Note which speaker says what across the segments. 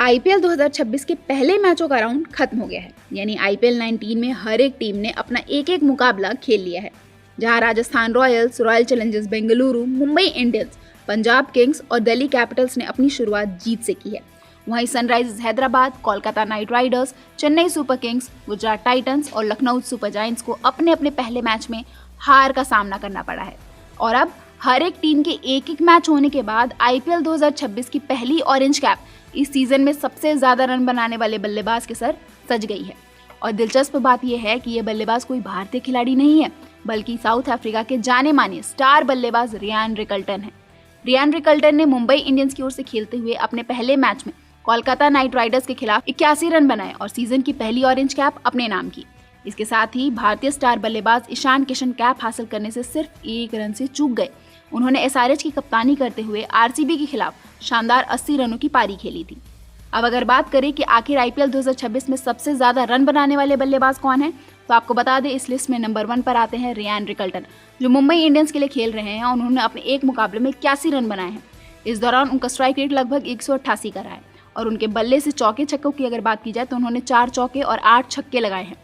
Speaker 1: IPL 2026 के पहले मैचों का राउंड खत्म हो गया है। यानी आईपीएल 19 में हर एक टीम ने अपना एक एक मुकाबला खेल लिया है, जहां Rajasthan Royals, royal Challengers Bengaluru, Mumbai Indians, Punjab Kings और दिल्ली कैपिटल्स ने अपनी शुरुआत जीत से की है। वहीं Sunrisers Hyderabad, Kolkata night Riders, Chennai super Kings, Gujarat Titans और लखनऊ सुपर जायंट्स को अपने अपने पहले मैच में हार का सामना करना पड़ा है। और अब हर एक टीम के एक एक मैच होने के बाद आईपीएल 2026 की पहली ऑरेंज कैप इस सीजन में सबसे ज्यादा रन बनाने वाले बल्लेबाज के सर सज गई है। और दिलचस्प बात यह है कि यह बल्लेबाज कोई भारतीय खिलाड़ी नहीं है, बल्कि साउथ अफ्रीका के जाने माने स्टार बल्लेबाज रियान रिकल्टन है। रियान रिकल्टन ने मुंबई इंडियंस की ओर से खेलते हुए अपने पहले मैच में कोलकाता नाइट राइडर्स के खिलाफ 81 रन बनाए और सीजन की पहली ऑरेंज कैप अपने नाम की। इसके साथ ही भारतीय स्टार बल्लेबाज ईशान किशन कैप हासिल करने से सिर्फ 1 रन से चूक गए। उन्होंने एसआरएच की कप्तानी करते हुए आरसीबी के खिलाफ शानदार 80 रनों की पारी खेली थी। अब अगर बात करें कि आखिर आईपीएल 2026 में सबसे ज्यादा रन बनाने वाले बल्लेबाज कौन है, तो आपको बता दें इस लिस्ट में नंबर 1 पर आते हैं रियान रिकल्टन, जो मुंबई इंडियंस के लिए खेल रहे हैं। उन्होंने अपने एक मुकाबले में 81 रन बनाए हैं। इस दौरान उनका स्ट्राइक रेट लगभग 188 का रहा है और उनके बल्ले से चौके छक्कों की अगर बात की जाए तो उन्होंने 4 चौके और 8 छक्के लगाए हैं।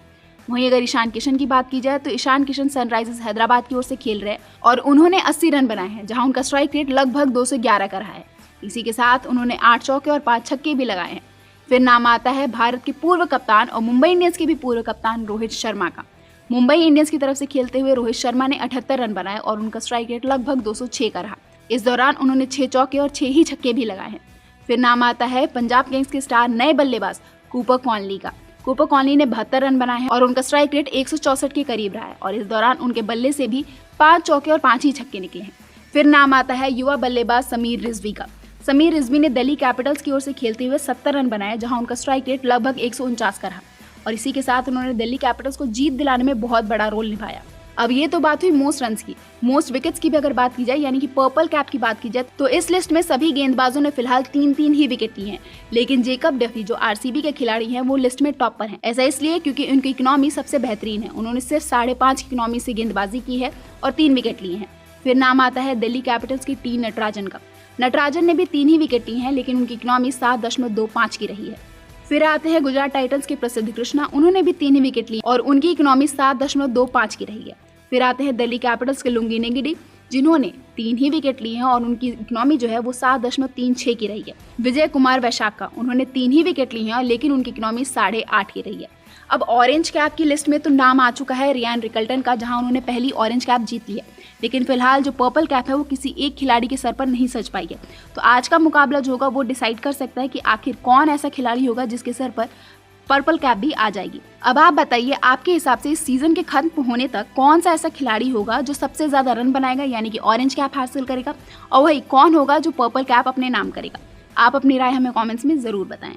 Speaker 1: वहीं अगर ईशान किशन की बात की जाए तो ईशान किशन सनराइजर्स हैदराबाद की ओर से खेल रहे हैं और उन्होंने 80 रन बनाए हैं, जहां उनका स्ट्राइक रेट लगभग 211 का रहा है। इसी के साथ उन्होंने 8 चौके और 5 छक्के भी लगाए हैं। फिर नाम आता है भारत के पूर्व कप्तान और मुंबई इंडियंस के भी पूर्व कप्तान रोहित शर्मा का। मुंबई इंडियंस की तरफ से खेलते हुए रोहित शर्मा ने 78 रन बनाए और उनका स्ट्राइक रेट लगभग 206 का रहा। इस दौरान उन्होंने 6 चौके और 6 ही छक्के भी लगाए हैं। फिर नाम आता है पंजाब किंग्स के स्टार नए बल्लेबाज कूपर कॉनली का। कूपर कॉनली ने 72 रन बनाए हैं और उनका स्ट्राइक रेट 164 के करीब रहा है और इस दौरान उनके बल्ले से भी 5 चौके और 5 ही छक्के निकले हैं। फिर नाम आता है युवा बल्लेबाज समीर रिजवी का। समीर रिजवी ने दिल्ली कैपिटल्स की ओर से खेलते हुए 70 रन बनाए, जहां उनका स्ट्राइक रेट लगभग 149 का रहा और इसी के साथ उन्होंने दिल्ली कैपिटल्स को जीत दिलाने में बहुत बड़ा रोल निभाया। अब ये तो बात हुई मोस्ट रन्स की। मोस्ट विकेट्स की भी अगर बात की जाए, यानी कि पर्पल कैप की बात की जाए, तो इस लिस्ट में सभी गेंदबाजों ने फिलहाल 3-3 ही विकेट लिए हैं। लेकिन जेकब डफी जो आरसीबी के खिलाड़ी हैं वो लिस्ट में टॉप पर हैं। ऐसा इसलिए क्योंकि उनकी इकोनॉमी सबसे बेहतरीन है। उन्होंने सिर्फ 5.5 की इकोनॉमी से गेंदबाजी की है और 3 विकेट लिए हैं। फिर नाम आता है दिल्ली कैपिटल्स की टी नटराजन का। नटराजन ने भी 3 ही विकेट लिए हैं, लेकिन उनकी इकोनॉमी 7.25 की रही है। फिर आते हैं गुजरात टाइटंस के प्रसिद्ध कृष्णा। उन्होंने भी 3 ही विकेट लिए और उनकी इकोनॉमी 7.25 की रही है। फिर आते हैं दिल्ली कैपिटल्स के लुंगी नेगिडी, जिन्होंने 3 ही विकेट लिए हैं और उनकी इकोनॉमी जो है वो 7.36 की रही है। विजय कुमार वैशाख का, उन्होंने 3 ही विकेट लिए हैं लेकिन उनकी इकोनॉमी 8.5 की रही है। अब ऑरेंज कैप की लिस्ट में तो नाम आ चुका है रियान रिकल्टन का, जहां उन्होंने पहली ऑरेंज कैप जीत ली है। लेकिन फिलहाल जो पर्पल कैप है वो किसी एक खिलाड़ी के सर पर नहीं सज पाई है। तो आज का मुकाबला जो होगा वो डिसाइड कर सकता है कि आखिर कौन ऐसा खिलाड़ी होगा जिसके सर पर पर्पल कैप भी आ जाएगी। अब आप बताइए, आपके हिसाब से इस सीजन के खत्म होने तक कौन सा ऐसा खिलाड़ी होगा जो सबसे ज्यादा रन बनाएगा, यानी कि ऑरेंज कैप हासिल करेगा, और वही कौन होगा जो पर्पल कैप अपने नाम करेगा। आप अपनी राय हमें कमेंट्स में जरूर बताएं।